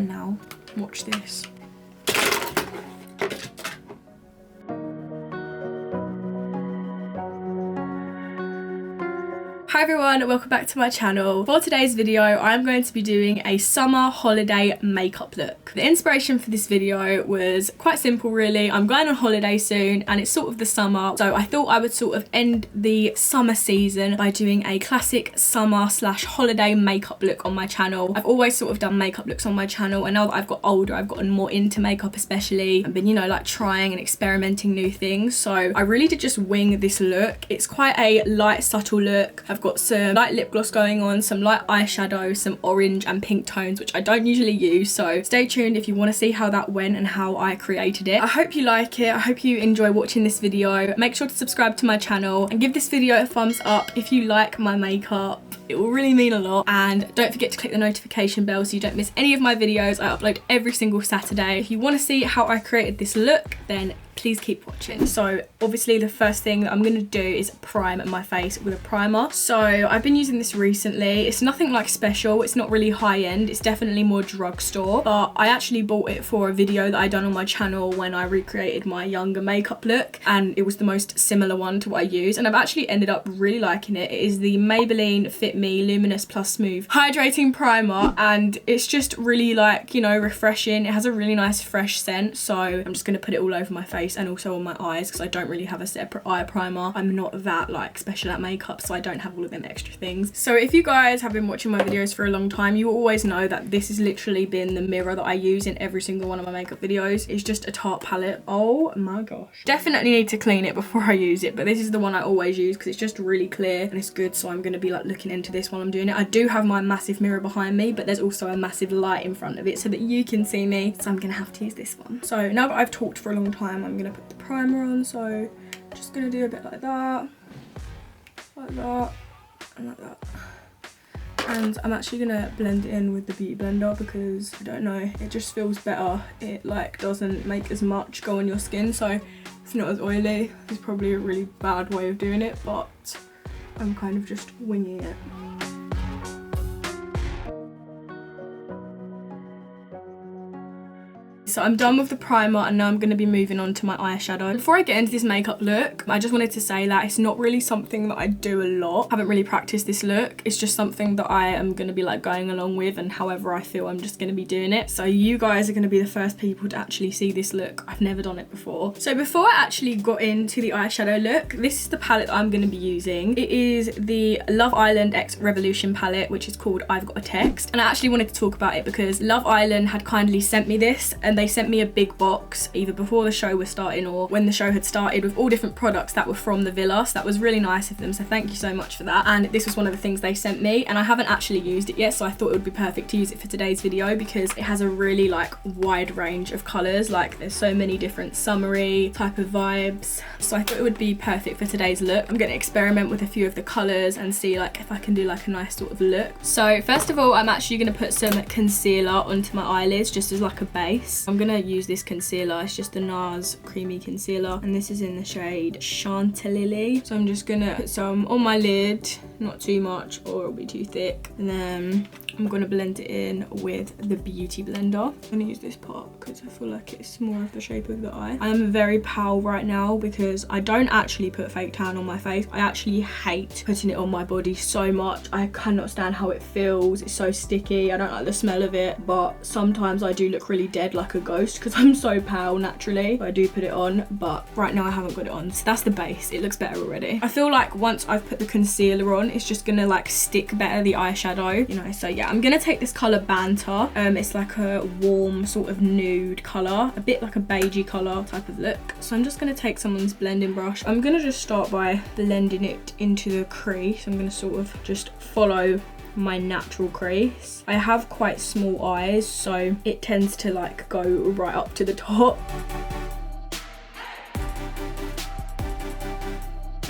And now, watch this. Hi everyone, welcome back to my channel. For today's video, I'm going to be doing a summer holiday makeup look. The inspiration for this video was quite simple really. I'm going on holiday soon and it's sort of the summer, so I thought I would sort of end the summer season by doing a classic summer / holiday makeup look on my channel. I've always sort of done makeup looks on my channel, and now that I've got older, I've gotten more into makeup especially. I've been, you know, like trying and experimenting new things, so I really did just wing this look. It's quite a light, subtle look. I've got some light lip gloss going on, some light eyeshadow, some orange and pink tones, which I don't usually use, so stay tuned if you want to see how that went and how I created it. I hope you like it. I hope you enjoy watching this video. Make sure to subscribe to my channel and give this video a thumbs up if you like my makeup. It will really mean a lot, and don't forget to click the notification bell so you don't miss any of my videos. I upload every single Saturday. If you want to see how I created this look, then please keep watching. So obviously the first thing that I'm going to do is prime my face with a primer. So I've been using this recently. It's nothing like special, it's not really high end, it's definitely more drugstore, but I actually bought it for a video that I done on my channel when I recreated my younger makeup look, and it was the most similar one to what I use, and I've actually ended up really liking it. It is the Maybelline Fit Me Luminous Plus Smooth Hydrating Primer, and it's just really, like, you know, refreshing. It has a really nice fresh scent, so I'm just going to put it all over my face and also on my eyes because I don't really have a separate eye primer. I'm not that like special at makeup, so I don't have all of them extra things. So if you guys have been watching my videos for a long time, you will always know that this has literally been the mirror that I use in every single one of my makeup videos. It's just a Tarte palette. Oh my gosh. Definitely need to clean it before I use it, but this is the one I always use because it's just really clear and it's good, so I'm going to be like looking into this while I'm doing it. I do have my massive mirror behind me, but there's also a massive light in front of it so that you can see me, so I'm going to have to use this one. So now that I've talked for a long time, I'm going to put the primer on, so just going to do a bit like that, and like that. And I'm actually going to blend it in with the beauty blender because, I don't know, it just feels better. It like doesn't make as much go on your skin, so it's not as oily. It's probably a really bad way of doing it, but I'm kind of just winging it. So I'm done with the primer and now I'm going to be moving on to my eyeshadow. Before I get into this makeup look, I just wanted to say that it's not really something that I do a lot. I haven't really practiced this look. It's just something that I am going to be like going along with, and however I feel, I'm just going to be doing it. So you guys are going to be the first people to actually see this look. I've never done it before. So before I actually got into the eyeshadow look, this is the palette that I'm going to be using. It is the Love Island X Revolution palette, which is called I've Got a Text. And I actually wanted to talk about it because Love Island had kindly sent me this, and they sent me a big box either before the show was starting or when the show had started with all different products that were from the villa. So that was really nice of them, so thank you so much for that. And this was one of the things they sent me, and I haven't actually used it yet, so I thought it would be perfect to use it for today's video because it has a really like wide range of colours. Like there's so many different summery type of vibes, so I thought it would be perfect for today's look. I'm going to experiment with a few of the colours and see like if I can do like a nice sort of look. So first of all, I'm actually going to put some concealer onto my eyelids just as like a base. I'm going to use this concealer. It's just the NARS creamy concealer, and this is in the shade Chantilly. So I'm just gonna put some on my lid, not too much or it'll be too thick, and then I'm gonna blend it in with the beauty blender. I'm gonna use this part because I feel like it's more of the shape of the eye. I am very pale right now because I don't actually put fake tan on my face. I actually hate putting it on my body so much. I cannot stand how it feels. It's so sticky. I don't like the smell of it, but sometimes I do look really dead like a ghost because I'm so pale naturally. So I do put it on, but right now I haven't got it on. So that's the base. It looks better already. I feel like once I've put the concealer on, it's just gonna like stick better the eyeshadow, you know. So yeah, I'm gonna take this color Banter. It's like a warm sort of nude color, a bit like a beigey color type of look. So I'm just gonna take someone's blending brush. I'm gonna just start by blending it into the crease. I'm gonna sort of just follow my natural crease. I have quite small eyes, so it tends to like go right up to the top.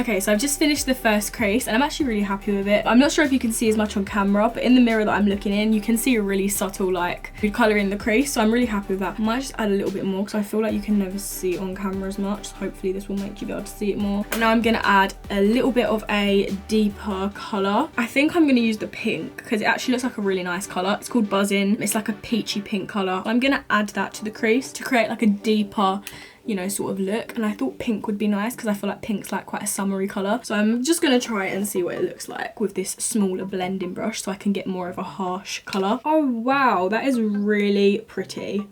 Okay, so I've just finished the first crease and I'm actually really happy with it. I'm not sure if you can see as much on camera, but in the mirror that I'm looking in, you can see a really subtle like colour in the crease. So I'm really happy with that. I might just add a little bit more because I feel like you can never see it on camera as much. So hopefully this will make you be able to see it more. And now I'm going to add a little bit of a deeper colour. I think I'm going to use the pink because it actually looks like a really nice colour. It's called Buzzin'. It's like a peachy pink colour. I'm going to add that to the crease to create like a deeper, you know, sort of look. And I thought pink would be nice because I feel like pink's like quite a summery colour. So I'm just going to try it and see what it looks like with this smaller blending brush so I can get more of a harsh colour. Oh wow, that is really pretty.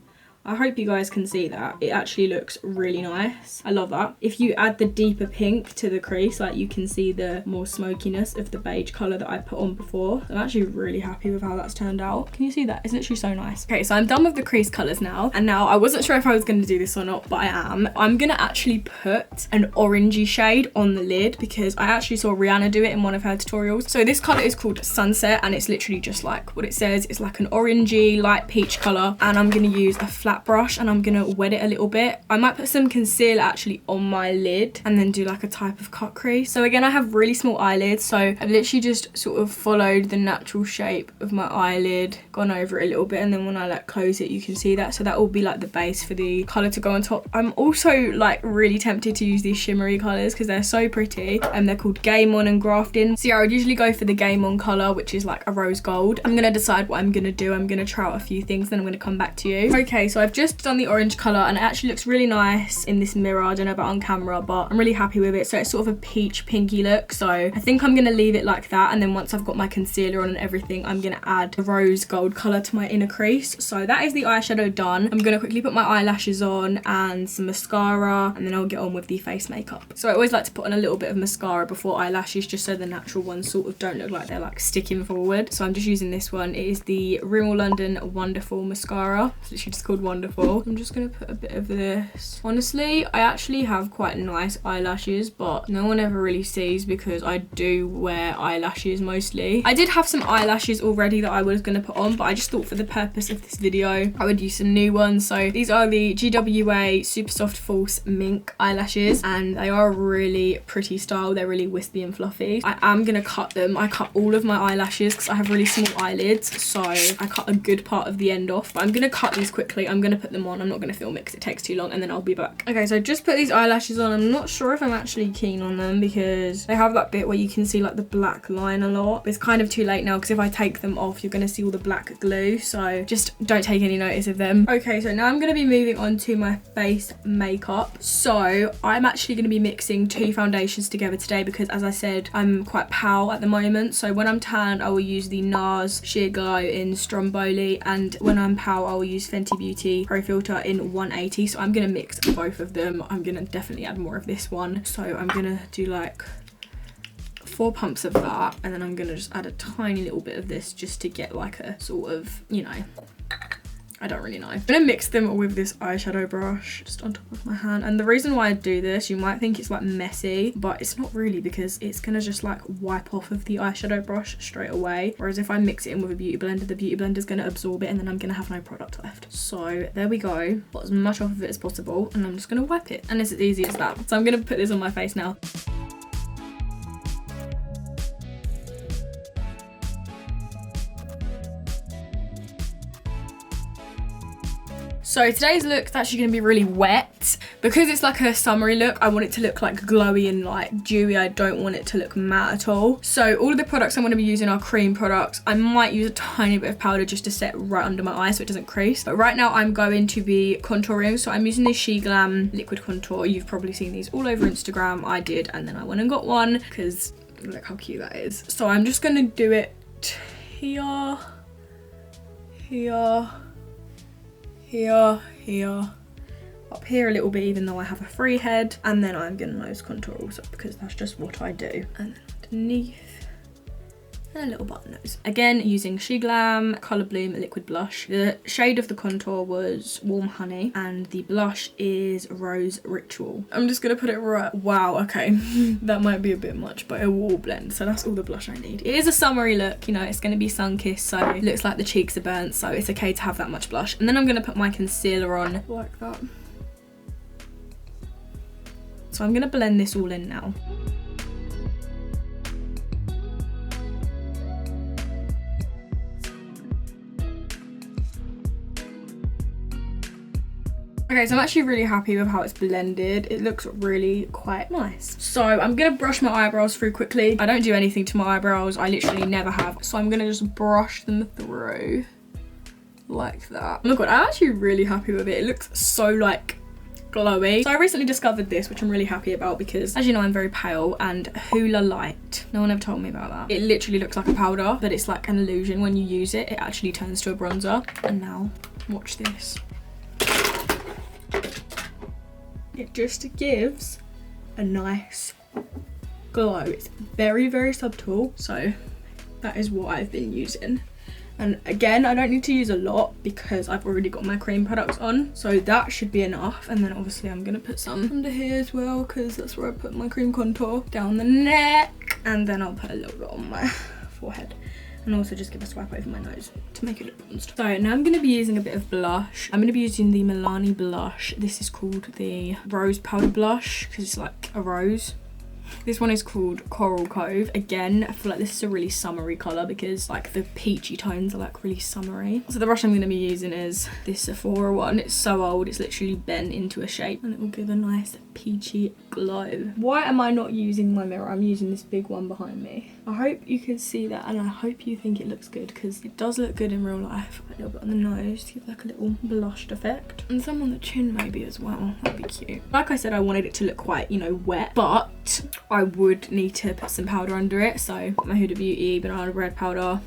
I hope you guys can see that. It actually looks really nice. I love that. If you add the deeper pink to the crease, like you can see the more smokiness of the beige colour that I put on before. I'm actually really happy with how that's turned out. Can you see that? It's literally so nice. Okay, so I'm done with the crease colours now. And now I wasn't sure if I was going to do this or not, but I am. I'm going to actually put an orangey shade on the lid because I actually saw Rihanna do it in one of her tutorials. So this colour is called Sunset and it's literally just like what it says. It's like an orangey light peach colour, and I'm going to use a flat brush and I'm gonna wet it a little bit. I might put some concealer actually on my lid and then do like a type of cut crease. So again, I have really small eyelids, so I've literally just sort of followed the natural shape of my eyelid, gone over it a little bit, and then when I like close it you can see that. So that will be like the base for the colour to go on top. I'm also like really tempted to use these shimmery colours because they're so pretty, and they're called Game On and Grafting. So yeah, I would usually go for the Game On colour, which is like a rose gold. I'm gonna decide what I'm gonna do. I'm gonna try out a few things, then I'm gonna come back to you. Okay, so I've just done the orange colour and it actually looks really nice in this mirror. I don't know about on camera, but I'm really happy with it. So it's sort of a peach pinky look. So I think I'm gonna leave it like that, and then once I've got my concealer on and everything, I'm gonna add the rose gold colour to my inner crease. So that is the eyeshadow done. I'm gonna quickly put my eyelashes on and some mascara, and then I'll get on with the face makeup. So I always like to put on a little bit of mascara before eyelashes, just so the natural ones sort of don't look like they're like sticking forward. So I'm just using this one. It is the Rimmel London Wonderful mascara. It's literally just called Wonderful. I'm just gonna put a bit of this. Honestly, I actually have quite nice eyelashes, but no one ever really sees because I do wear eyelashes mostly. I did have some eyelashes already that I was gonna put on, but I just thought for the purpose of this video I would use some new ones. So these are the GWA Super Soft False Mink eyelashes, and they are a really pretty style. They're really wispy and fluffy. I am gonna cut them. I cut all of my eyelashes because I have really small eyelids, so I cut a good part of the end off, but I'm gonna cut these quickly. I'm gonna put them on. I'm not gonna film it because it takes too long, and then I'll be back. Okay, so I just put these eyelashes on. I'm not sure if I'm actually keen on them because they have that bit where you can see like the black line a lot. But it's kind of too late now because if I take them off, you're gonna see all the black glue, so just don't take any notice of them. Okay, so now I'm gonna be moving on to my face makeup. So I'm actually gonna be mixing two foundations together today because, as I said, I'm quite pale at the moment. So when I'm tanned, I will use the NARS Sheer Glow in Stromboli, and when I'm pale, I will use Fenty Beauty Pro Filter in 180. So I'm gonna mix both of them. I'm gonna definitely add more of this one. So I'm gonna do like 4 pumps of that, and then I'm gonna just add a tiny little bit of this just to get like a sort of, you know, I don't really know. I'm gonna mix them with this eyeshadow brush just on top of my hand. And the reason why I do this, you might think it's like messy, but it's not really, because it's gonna just like wipe off of the eyeshadow brush straight away. Whereas if I mix it in with a beauty blender, the beauty blender is gonna absorb it and then I'm gonna have no product left. So there we go. Put as much off of it as possible and I'm just gonna wipe it. And it's as easy as that. So I'm gonna put this on my face now. So today's look is actually going to be really wet. Because it's like a summery look, I want it to look like glowy and like dewy. I don't want it to look matte at all. So all of the products I'm going to be using are cream products. I might use a tiny bit of powder just to set right under my eye so it doesn't crease. But right now I'm going to be contouring. So I'm using this She Glam liquid contour. You've probably seen these all over Instagram. I did, and then I went and got one because look how cute that is. So I'm just going to do it here, here, here, up here a little bit, even though I have a free head, and then I'm gonna nose contour also because that's just what I do, and then underneath and a little button nose. Again, using She Glam Colour Bloom liquid blush. The shade of the contour was Warm Honey and the blush is Rose Ritual. I'm just gonna put it right, wow, okay, that might be a bit much, but it will all blend. So that's all the blush I need. It is a summery look, you know, it's gonna be sun-kissed, so it looks like the cheeks are burnt, so it's okay to have that much blush. And then I'm gonna put my concealer on like that. So I'm gonna blend this all in now. Okay, so I'm actually really happy with how it's blended. It looks really quite nice. So I'm gonna brush my eyebrows through quickly. I don't do anything to my eyebrows. I literally never have. So I'm gonna just brush them through like that. Oh my god, I'm actually really happy with it. It looks so like glowy. So I recently discovered this, which I'm really happy about because, as you know, I'm very pale, and Hoola Light. No one ever told me about that. It literally looks like a powder, but it's like an illusion. When you use it, it actually turns to a bronzer. And now, watch this. It just gives a nice glow. It's very, very subtle. So that is what I've been using. And again, I don't need to use a lot because I've already got my cream products on. So that should be enough. And then obviously I'm gonna put some under here as well because that's where I put my cream contour. Down the neck. And then I'll put a little bit on my forehead. And also just give a swipe over my nose to make it look bronzed. So now I'm gonna be using a bit of blush. I'm gonna be using the Milani blush. This is called the Rose Powder Blush because it's like a rose. This one is called Coral Cove. Again, I feel like this is a really summery colour because like the peachy tones are like really summery. So the brush I'm going to be using is this Sephora one. It's so old, it's literally bent into a shape and it will give a nice peachy glow. Why am I not using my mirror? I'm using this big one behind me. I hope you can see that and I hope you think it looks good because it does look good in real life. A little bit on the nose to give like a little blushed effect. And some on the chin maybe as well. That'd be cute. Like I said, I wanted it to look quite, you know, wet, but I would need to put some powder under it. So my Huda Beauty banana bread powder.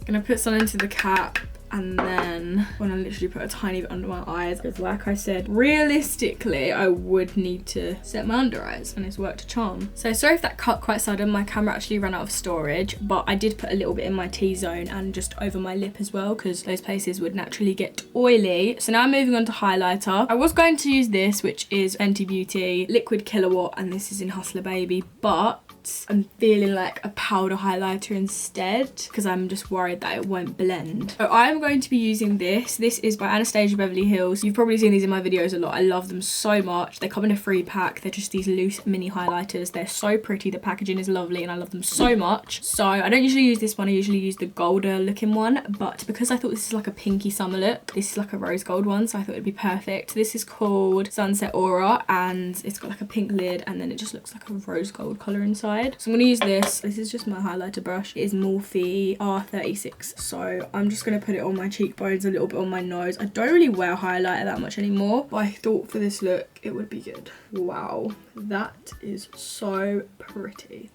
Gonna put some into the cap and then when I literally put a tiny bit under my eyes, because like I said, realistically I would need to set my under eyes and it's worked a charm. So sorry if that cut quite sudden, my camera actually ran out of storage, but I did put a little bit in my T-zone and just over my lip as well because those places would naturally get oily. So now I'm moving on to highlighter. I was going to use this, which is Fenty Beauty Liquid Kilowatt, and this is in Hustler Baby, but I'm feeling like a powder highlighter instead because I'm just worried that it won't blend. So I'm going to be using this. This is by Anastasia Beverly Hills. You've probably seen these in my videos a lot. I love them so much. They come in a free pack. They're just these loose mini highlighters. They're so pretty. The packaging is lovely and I love them so much. So I don't usually use this one. I usually use the golder looking one, but because I thought this is like a pinky summer look, this is like a rose gold one, so I thought it'd be perfect. This is called Sunset Aura and it's got like a pink lid and then it just looks like a rose gold colour inside. So I'm going to use this. This is just my highlighter brush. It is Morphe R36. So I'm just going to put it on my cheekbones, a little bit on my nose. I don't really wear highlighter that much anymore, but I thought for this look it would be good. Wow, that is so pretty.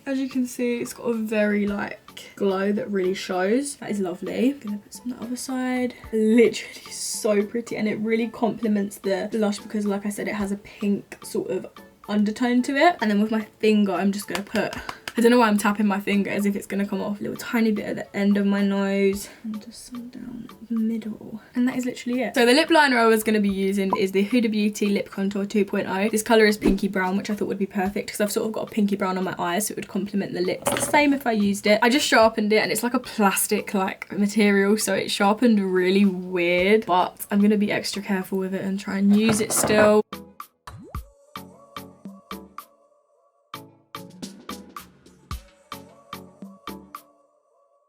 As you can see, it's got a very like glow that really shows. That is lovely. I'm gonna put some on the other side. Literally so pretty, and it really complements the blush because like I said, it has a pink sort of undertone to it. And then with my finger, I'm just gonna put, I don't know why I'm tapping my finger as if it's gonna come off, a little tiny bit at the end of my nose and just some down the middle. And that is literally it. So the lip liner I was gonna be using is the Huda Beauty Lip Contour 2.0. This color is pinky brown, which I thought would be perfect because I've sort of got a pinky brown on my eyes, so it would complement the lips. The same if I used it. I just sharpened it and it's like a plastic like material, so it sharpened really weird, but I'm gonna be extra careful with it and try and use it still.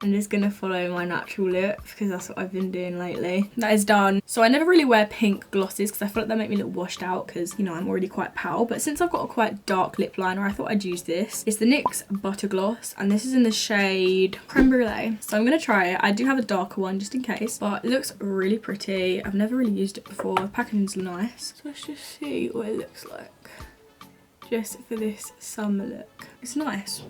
I'm just gonna follow my natural look because that's what I've been doing lately. That is done. So I never really wear pink glosses because I feel like they make me look washed out because, you know, I'm already quite pale. But since I've got a quite dark lip liner, I thought I'd use this. It's the NYX Butter Gloss and this is in the shade Creme Brulee. So I'm gonna try it. I do have a darker one just in case, but it looks really pretty. I've never really used it before. The packaging's nice. So let's just see what it looks like just for this summer look. It's nice.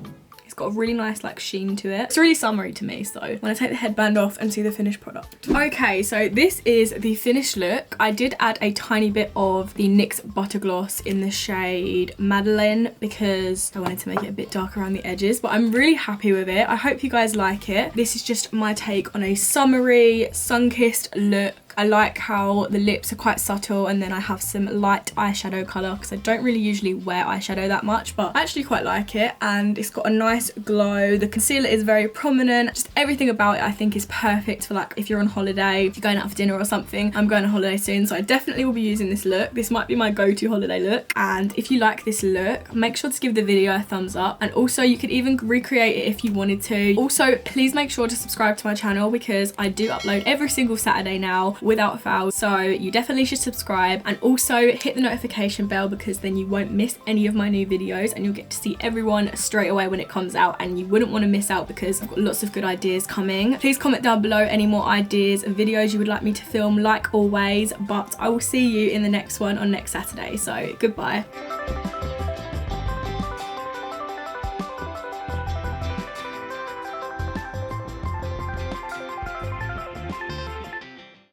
It's got a really nice like sheen to it. It's really summery to me, so I'm gonna take the headband off and see the finished product. Okay, so this is the finished look. I did add a tiny bit of the NYX Butter Gloss in the shade Madeleine because I wanted to make it a bit darker around the edges, but I'm really happy with it. I hope you guys like it. This is just my take on a summery, sun-kissed look. I like how the lips are quite subtle and then I have some light eyeshadow colour because I don't really usually wear eyeshadow that much, but I actually quite like it and it's got a nice glow. The concealer is very prominent. Just everything about it I think is perfect for like if you're on holiday, if you're going out for dinner or something. I'm going on holiday soon, so I definitely will be using this look. This might be my go-to holiday look, and if you like this look, make sure to give the video a thumbs up, and also you could even recreate it if you wanted to. Also, please make sure to subscribe to my channel because I do upload every single Saturday now without fail, so you definitely should subscribe, and also hit the notification bell because then you won't miss any of my new videos and you'll get to see everyone straight away when it comes out, and you wouldn't want to miss out because I've got lots of good ideas coming. Please comment down below any more ideas and videos you would like me to film, like always, but I will see you in the next one on next Saturday, so goodbye.